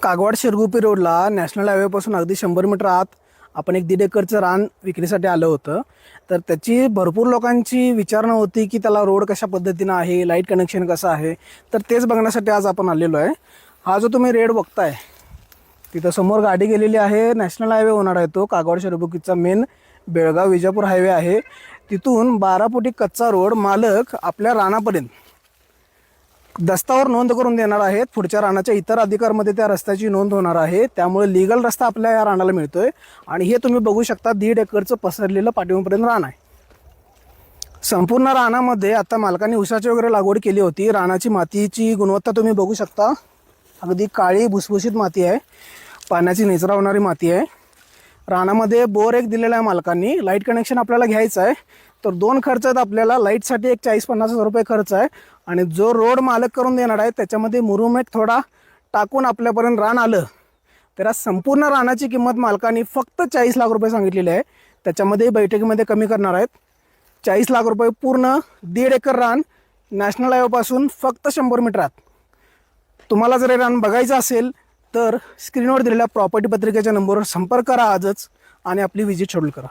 कागवाड शिरगुपी रोडला नॅशनल हायवेपासून अगदी 100 मीटर आत आपण एक 1.5 एकरचं रान विक्रीसाठी आलं होतं. तर त्याची भरपूर लोकांची विचारणा होती की त्याला रोड कशा पद्धतीनं आहे, लाईट कनेक्शन कसं आहे. तर तेच बघण्यासाठी आज आपण आलेलो आहे. हा जो तुम्ही रेड बघताय तिथं समोर गाडी गेलेली आहे, नॅशनल हायवे होणार आहे. तो कागवाड शिरगुपीचा मेन बेळगाव विजापूर हायवे आहे. तिथून 12 फुटी कच्चा रोड मालक आपल्या रानापर्यंत दस्तावर नोंद करून देणार आहेत. पुढच्या रानाच्या इतर अधिकारमध्ये त्या रस्त्याची नोंद होणार आहे. त्यामुळे लीगल रस्ता आपल्या या रानाला मिळतोय. आणि हे तुम्ही बघू शकता 1.5 एकरचं पसरलेलं पाठीमागपर्यंत रान आहे. संपूर्ण रानामध्ये आता मालकांनी ऊसाची वगैरे लागवड केली होती. रानाची मातीची गुणवत्ता तुम्ही बघू शकता, अगदी काळी भुसभुशीत माती आहे, पाण्याची निचरा होणारी माती आहे. रानामध्ये बोर एक दिलेला आहे मालकांनी. लाईट कनेक्शन आपल्याला घ्यायचं आहे. तर 2 खर्च आहेत आपल्याला. लाईटसाठी एक 40-50 हजार रुपये खर्च आहे. आणि जो रोड मालक करून देणार आहे त्याच्यामध्ये मुरुमेट थोडा टाकून आपल्यापर्यंत रान आलं तर संपूर्ण रानाची किंमत मालकांनी फक्त 40 लाख रुपये सांगितलेली आहे. त्याच्यामध्ये बैठकीमध्ये कमी करणार आहेत. 40 लाख रुपये पूर्ण 1.5 एकर रान नॅशनल हायवेपासून फक्त 100 मीटरात. तुम्हाला जर हे रान बघायचं असेल तर स्क्रीनवर दिलेल्या प्रॉपर्टी पत्रिकेच्या नंबरवर संपर्क करा आजच आणि आपली व्हिजिट शेड्यूल करा.